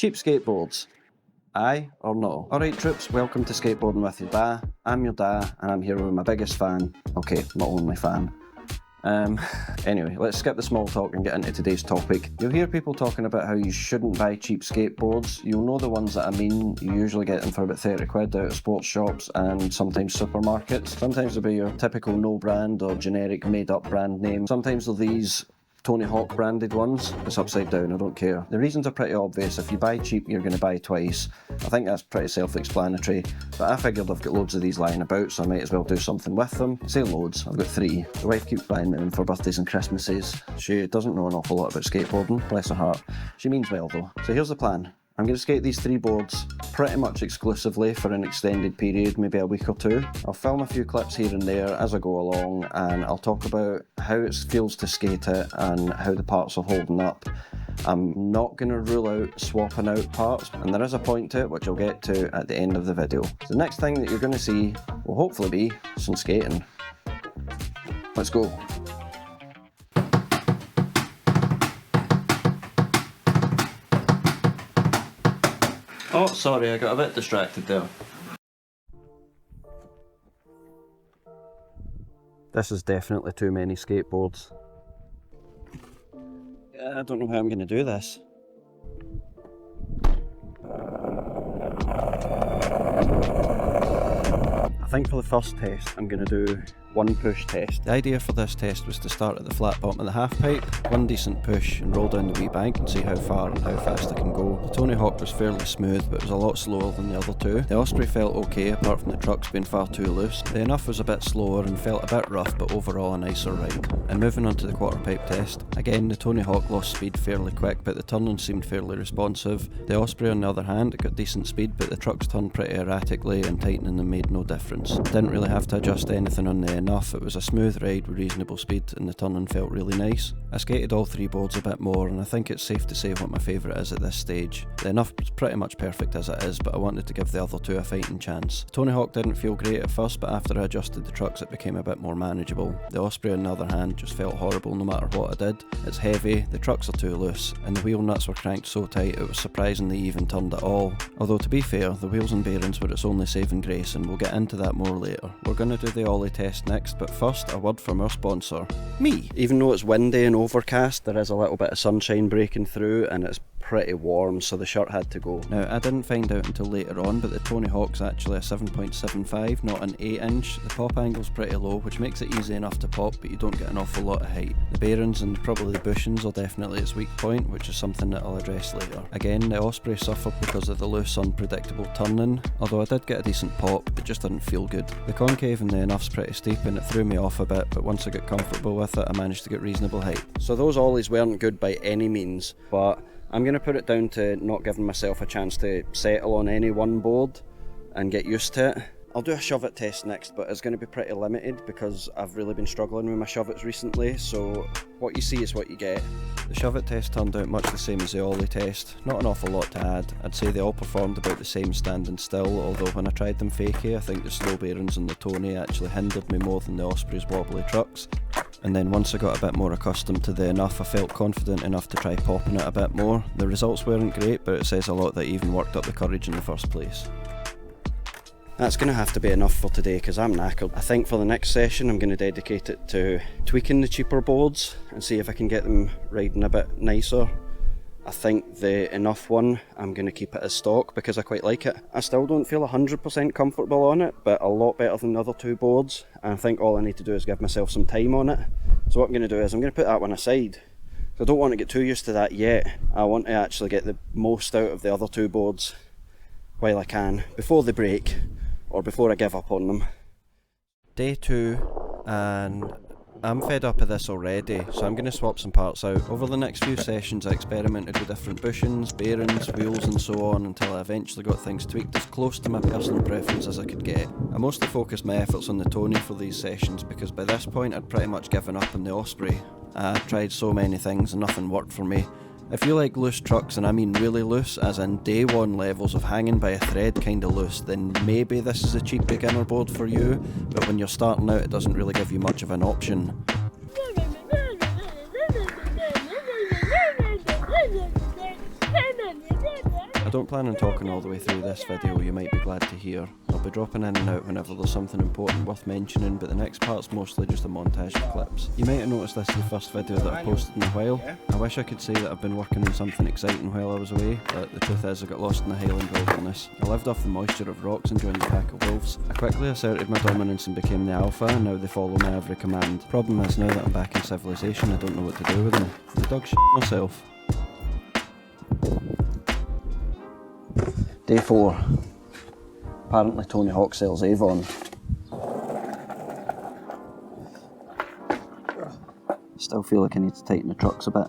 Cheap skateboards. Aye or no? Alright troops, welcome to Skateboarding with your da. I'm your da, and I'm here with my biggest fan. Okay, my only fan. Anyway, let's skip the small talk and get into today's topic. You'll hear people talking about how you shouldn't buy cheap skateboards. You'll know the ones that I mean. You usually get them for about 30 quid out of sports shops and sometimes supermarkets. Sometimes they'll be your typical no brand or generic made up brand name. Sometimes they're these Tony Hawk branded ones. It's upside down, I don't care. The reasons are pretty obvious. If you buy cheap, you're going to buy twice. I think that's pretty self-explanatory, but I figured I've got loads of these lying about, so I might as well do something with them. I say loads, I've got 3. The wife keeps buying me them for birthdays and Christmases. She doesn't know an awful lot about skateboarding, bless her heart. She means well though. So here's the plan. I'm going to skate these 3 boards pretty much exclusively for an extended period, maybe a week or 2. I'll film a few clips here and there as I go along, and I'll talk about how it feels to skate it and how the parts are holding up. I'm not going to rule out swapping out parts, and there is a point to it which I'll get to at the end of the video. The next thing that you're going to see will hopefully be some skating. Let's go. Oh, sorry, I got a bit distracted there. This is definitely too many skateboards. I don't know how I'm going to do this. I think for the first test, I'm going to do one push test. The idea for this test was to start at the flat bottom of the half pipe, one decent push and roll down the wee bank and see how far and how fast I can go. The Tony Hawk was fairly smooth, but it was a lot slower than the other 2. The Osprey felt okay apart from the trucks being far too loose. The Enuff was a bit slower and felt a bit rough, but overall a nicer ride. And moving on to the quarter pipe test. Again, the Tony Hawk lost speed fairly quick, but the turning seemed fairly responsive. The Osprey on the other hand, it got decent speed, but the trucks turned pretty erratically and tightening them made no difference. Didn't really have to adjust anything on the Enuff. It was a smooth ride with reasonable speed and the turning felt really nice. I skated all 3 boards a bit more, and I think it's safe to say what my favourite is at this stage. The Enuff was pretty much perfect as it is, but I wanted to give the other 2 a fighting chance. Tony Hawk didn't feel great at first, but after I adjusted the trucks it became a bit more manageable. The Osprey on the other hand just felt horrible no matter what I did. It's heavy, the trucks are too loose, and the wheel nuts were cranked so tight it was surprising they even turned at all. Although to be fair, the wheels and bearings were its only saving grace, and we'll get into that more later. We're going to do the ollie test next, but first a word from our sponsor, me. Even though it's windy and overcast, there is a little bit of sunshine breaking through and it's pretty warm, so the shirt had to go. Now, I didn't find out until later on, but the Tony Hawk's actually a 7.75, not an 8-inch. The pop angle's pretty low, which makes it easy enough to pop, but you don't get an awful lot of height. The bearings and probably the bushings are definitely its weak point, which is something that I'll address later. Again, the Osprey suffered because of the loose, unpredictable turning, although I did get a decent pop, it just didn't feel good. The concave in the Enuff's pretty steep and it threw me off a bit, but once I got comfortable with it, I managed to get reasonable height. So those ollies weren't good by any means, but I'm going to put it down to not giving myself a chance to settle on any one board and get used to it. I'll do a shove-it test next, but it's going to be pretty limited because I've really been struggling with my shove-its recently, so what you see is what you get. The shove-it test turned out much the same as the ollie test, not an awful lot to add. I'd say they all performed about the same standing still, although when I tried them fakie, I think the slow bearings and the Tony actually hindered me more than the Osprey's wobbly trucks. And then once I got a bit more accustomed to the Enuff, I felt confident enough to try popping it a bit more. The results weren't great, but it says a lot that I even worked up the courage in the first place. That's going to have to be enough for today because I'm knackered. I think for the next session I'm going to dedicate it to tweaking the cheaper boards and see if I can get them riding a bit nicer. I think the Enuff one, I'm going to keep it as stock because I quite like it. I still don't feel 100% comfortable on it, but a lot better than the other 2 boards. And I think all I need to do is give myself some time on it. So what I'm going to do is I'm going to put that one aside. So I don't want to get too used to that yet. I want to actually get the most out of the other 2 boards while I can, before they break, or before I give up on them. Day 2, and I'm fed up of this already, so I'm going to swap some parts out. Over the next few sessions I experimented with different bushings, bearings, wheels and so on until I eventually got things tweaked as close to my personal preference as I could get. I mostly focused my efforts on the Tony for these sessions because by this point I'd pretty much given up on the Osprey. I tried so many things and nothing worked for me. If you like loose trucks, and I mean really loose, as in day 1 levels of hanging by a thread kinda loose, then maybe this is a cheap beginner board for you, but when you're starting out it doesn't really give you much of an option. don't plan on talking all the way through this video, you might be glad to hear. I'll be dropping in and out whenever there's something important worth mentioning, but the next part's mostly just a montage of clips. You might have noticed this is the first video that I've posted in a while. I wish I could say that I've been working on something exciting while I was away, but the truth is I got lost in the Highland wilderness. I lived off the moisture of rocks and joined the pack of wolves. I quickly asserted my dominance and became the alpha, and now they follow my every command. Problem is, now that I'm back in civilization, I don't know what to do with them. The dog shit myself. Day 4. Apparently Tony Hawk Sells Avon. Still feel like I need to tighten the trucks a bit.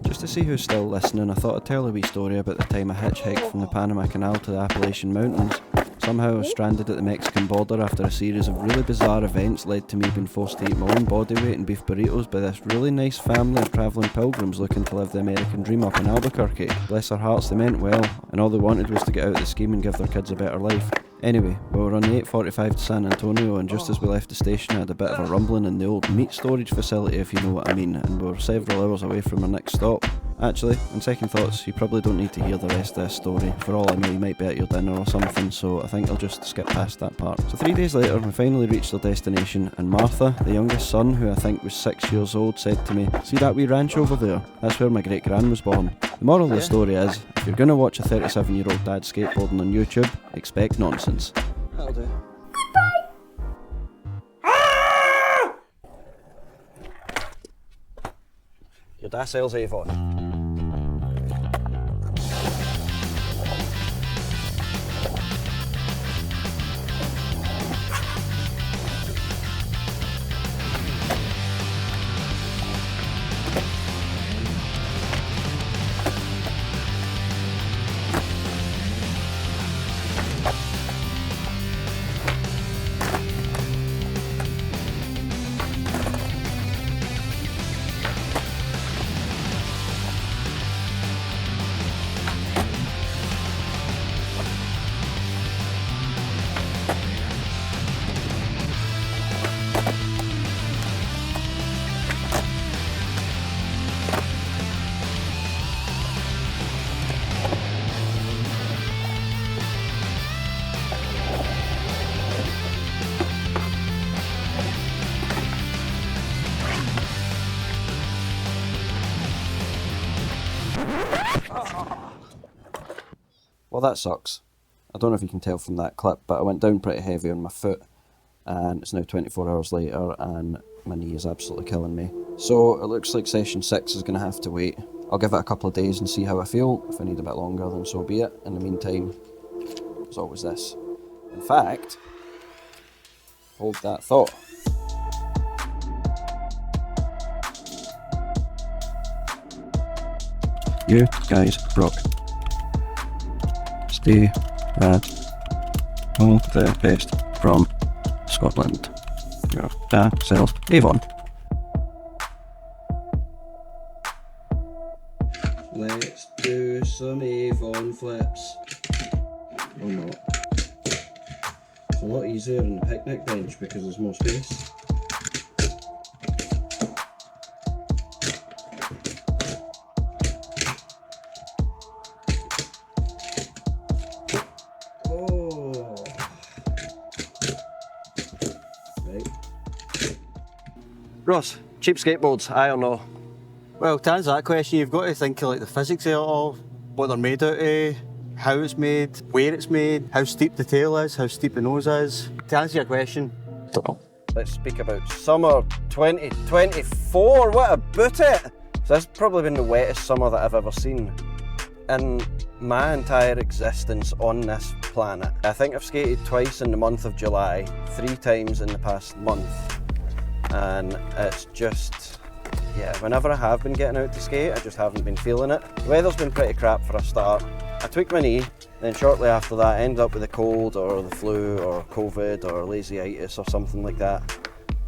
Just to see who's still listening, I thought I'd tell a wee story about the time I hitchhiked from the Panama Canal to the Appalachian Mountains. Somehow I was stranded at the Mexican border after a series of really bizarre events led to me being forced to eat my own bodyweight in beef burritos by this really nice family of travelling pilgrims looking to live the American dream up in Albuquerque. Bless their hearts, they meant well, and all they wanted was to get out of the scheme and give their kids a better life. Anyway, we were on the 8:45 to San Antonio, and just as we left the station I had a bit of a rumbling in the old meat storage facility, if you know what I mean, and we were several hours away from our next stop. Actually, on second thoughts, you probably don't need to hear the rest of this story. For all I know, you might be at your dinner or something, so I think I'll just skip past that part. So 3 days later, we finally reached our destination, and Martha, the youngest son, who I think was 6 years old, said to me, "See that wee ranch over there? That's where my great-gran was born." The moral of the story is, if you're going to watch a 37-year-old dad skateboarding on YouTube, expect nonsense. That'll do. Your dad sells Avon. Well, that sucks. I don't know if you can tell from that clip, but I went down pretty heavy on my foot, and it's now 24 hours later and my knee is absolutely killing me. So it looks like session 6 is going to have to wait. I'll give it a couple of days and see how I feel. If I need a bit longer, then so be it. In the meantime, there's always this. In fact, hold that thought. You guys rock. Stay rad. All the best from Scotland. Your dad sells Avon. Let's do some Avon flips. Or not. It's a lot easier on the picnic bench because there's more space. Ross, cheap skateboards, aye or no? Well, to answer that question, you've got to think of like the physics of it all, what they're made out of, how it's made, where it's made, how steep the tail is, how steep the nose is. To answer your question, don't know. Let's speak about summer 2024, what about it? So this has probably been the wettest summer that I've ever seen in my entire existence on this planet. I think I've skated twice in the month of July, 3 times in the past month. And it's just, yeah, whenever I have been getting out to skate, I just haven't been feeling it. The weather's been pretty crap for a start. I tweaked my knee, then shortly after that I ended up with a cold or the flu or COVID or lazyitis or something like that.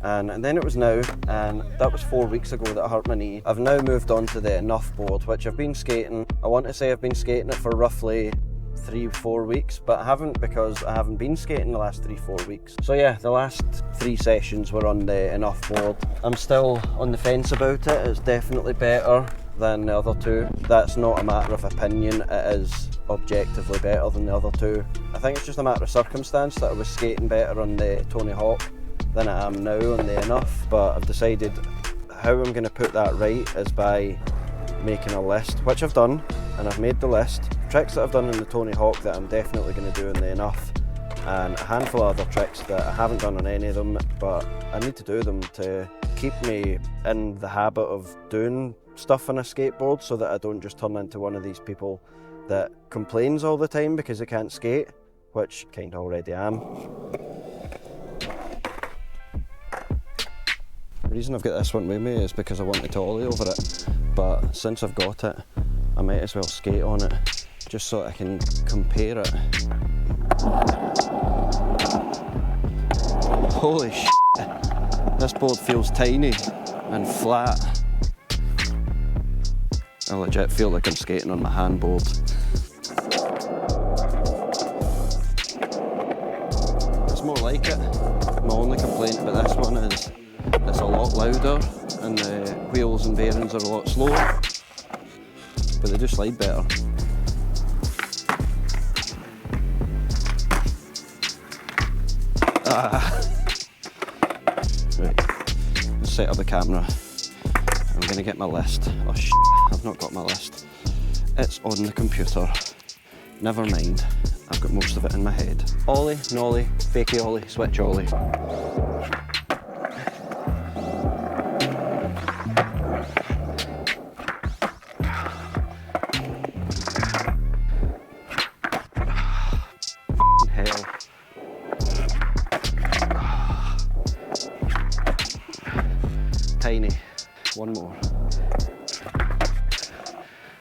And then it was now, and that was 4 weeks ago that I hurt my knee. I've now moved on to the Enuff board, which I've been skating. I want to say I've been skating it for roughly 3-4 weeks, but I haven't because I haven't been skating the last 3-4 weeks. So yeah, the last 3 sessions were on the Enuff board. I'm still on the fence about it. It's definitely better than the other two. That's not a matter of opinion, it is objectively better than the other two. I think it's just a matter of circumstance that I was skating better on the Tony Hawk than I am now on the Enuff, but I've decided how I'm going to put that right is by making a list, which I've done, and I've made the list. Tricks that I've done in the Tony Hawk that I'm definitely going to do in the Enuff, and a handful of other tricks that I haven't done on any of them, but I need to do them to keep me in the habit of doing stuff on a skateboard so that I don't just turn into one of these people that complains all the time because they can't skate, which kind of already am. The reason I've got this one with me is because I wanted to ollie over it, but since I've got it, I might as well skate on it, just so I can compare it. Holy shit, this board feels tiny and flat. I legit feel like I'm skating on my handboard. It's more like it. My only complaint about this one is it's a lot louder and the wheels and bearings are a lot slower, but they do slide better. Right, let's set up the camera. I'm going to get my list. Oh shit, I've not got my list. It's on the computer. Never mind, I've got most of it in my head. Ollie, nollie, fakey ollie, switch ollie. Hell. Tiny. One more.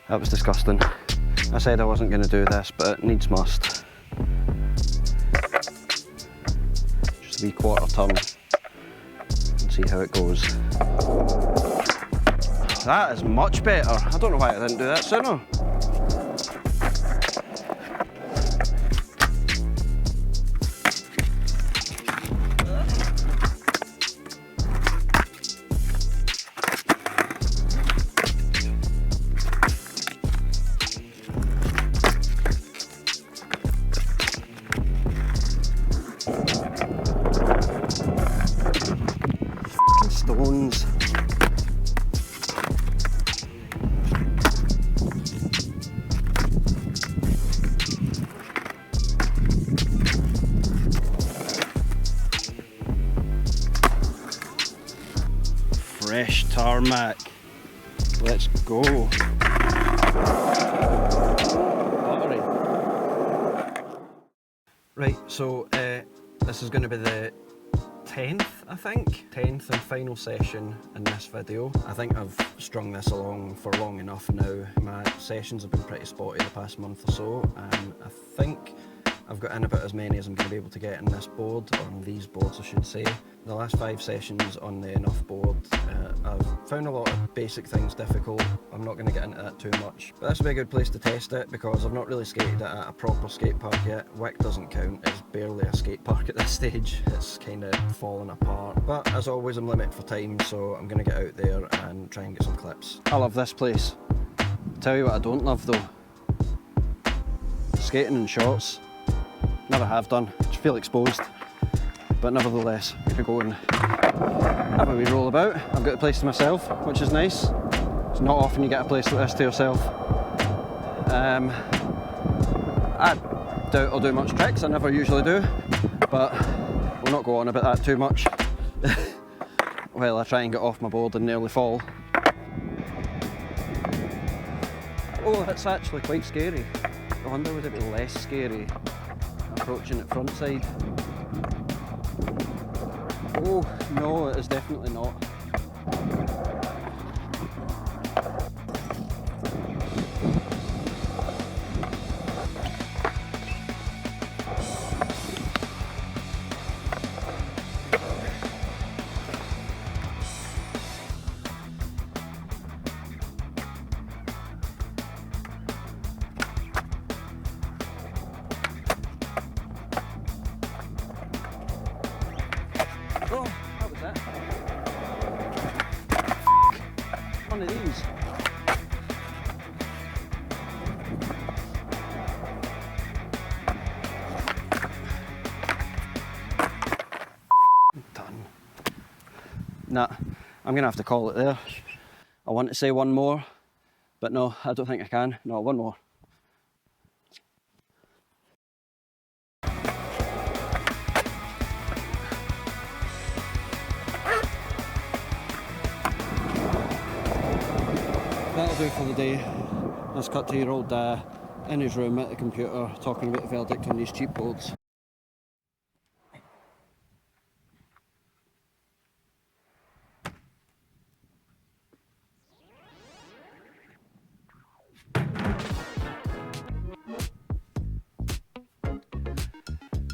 That was disgusting. I said I wasn't going to do this, but it needs must. Just a wee quarter turn and see how it goes. That is much better. I don't know why I didn't do that sooner. Stones. Fresh tarmac. Let's go. Buttery. Right, so this is going to be the 10th, I think. 10th and final session in this video. I think I've strung this along for long enough now. My sessions have been pretty spotty the past month or so, and I think I've got in about as many as I'm going to be able to get in this board, or on these boards I should say. The last 5 sessions on the Enuff board, I've found a lot of basic things difficult. I'm not going to get into that too much, but this would be a good place to test it because I've not really skated it at a proper skate park yet. Wick doesn't count, it's barely a skate park at this stage. It's kind of falling apart, but as always I'm limited for time, so I'm going to get out there and try and get some clips. I love this place. I'll tell you what I don't love though. Skating in shorts. Never have done, just feel exposed. But nevertheless, I'm gonna go and have a wee roll about. I've got the place to myself, which is nice. It's not often you get a place like this to yourself. I doubt I'll do much tricks, I never usually do, but we'll not go on about that too much. While I try and get off my board and nearly fall. Oh, that's actually quite scary. I wonder would it be less scary approaching it front side. Oh no, it is definitely not. Oh, that was it. I'm gonna have to call it there. I want to say one more, but no, I don't think I can. No, one more. That'll do for the day. Let's cut to your old dad in his room at the computer talking about the verdict on these cheap boards.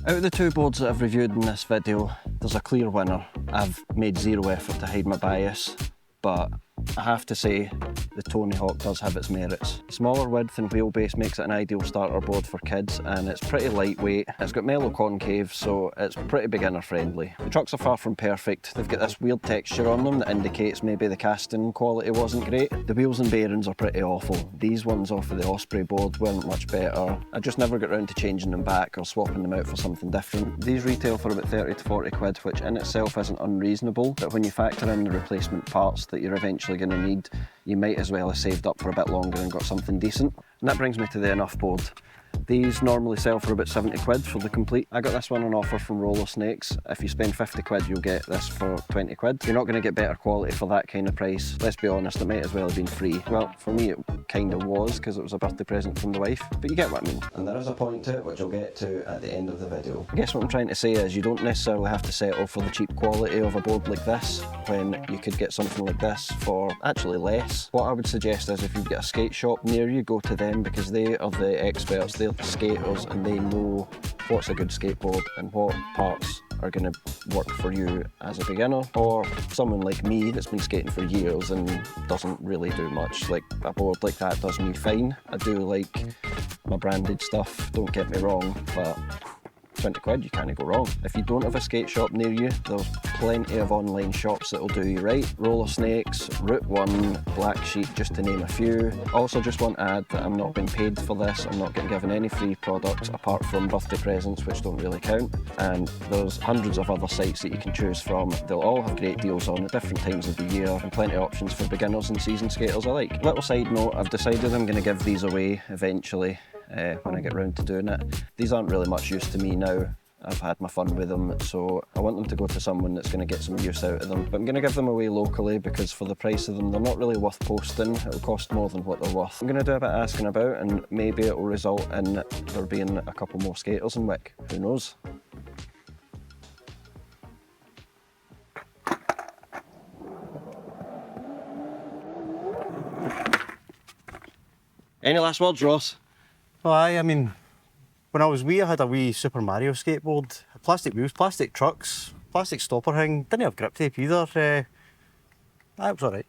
Out of the two boards that I've reviewed in this video, there's a clear winner. I've made zero effort to hide my bias, but I have to say the Tony Hawk does have its merits. Smaller width and wheelbase makes it an ideal starter board for kids, and it's pretty lightweight. It's got mellow concave, so it's pretty beginner friendly. The trucks are far from perfect. They've got this weird texture on them that indicates maybe the casting quality wasn't great. The wheels and bearings are pretty awful. These ones off of the Osprey board weren't much better. I just never got round to changing them back or swapping them out for something different. These retail for about 30 to 40 quid, which in itself isn't unreasonable, but when you factor in the replacement parts that you're eventually going to need, you might as well have saved up for a bit longer and got something decent. And that brings me to the Enuff board. These normally sell for about 70 quid for the complete. I got this one on offer from Roller Snakes. If you spend 50 quid, you'll get this for 20 quid. You're not going to get better quality for that kind of price. Let's be honest, it might as well have been free. Well, for me it kind of was, because it was a birthday present from the wife, but you get what I mean. And there is a point to it, which I'll get to at the end of the video. I guess what I'm trying to say is you don't necessarily have to settle for the cheap quality of a board like this, when you could get something like this for actually less. What I would suggest is if you've got a skate shop near you, go to them, because they are the experts. They're the skaters and they know what's a good skateboard and what parts are going to work for you as a beginner, or someone like me that's been skating for years and doesn't really do much. Like, a board like that does me fine. I do like my branded stuff, don't get me wrong, but 20 quid, you can't go wrong. If you don't have a skate shop near you, there's plenty of online shops that'll do you right. Roller Snakes, Route 1, Black Sheep, just to name a few. Also just want to add that I'm not being paid for this. I'm not getting given any free products apart from birthday presents, which don't really count. And there's hundreds of other sites that you can choose from. They'll all have great deals on at different times of the year, and plenty of options for beginners and seasoned skaters alike. Little side note, I've decided I'm going to give these away eventually. When I get round to doing it. These aren't really much use to me now. I've had my fun with them, so I want them to go to someone that's going to get some use out of them. But I'm going to give them away locally, because for the price of them, they're not really worth posting. It'll cost more than what they're worth. I'm going to do a bit of asking about, and maybe it will result in there being a couple more skaters in Wick. Who knows? Any last words, Ross? Well, I mean, when I was wee, I had a wee Super Mario skateboard. Plastic wheels, plastic trucks, plastic stopper thing. Didn't have grip tape either. That was alright.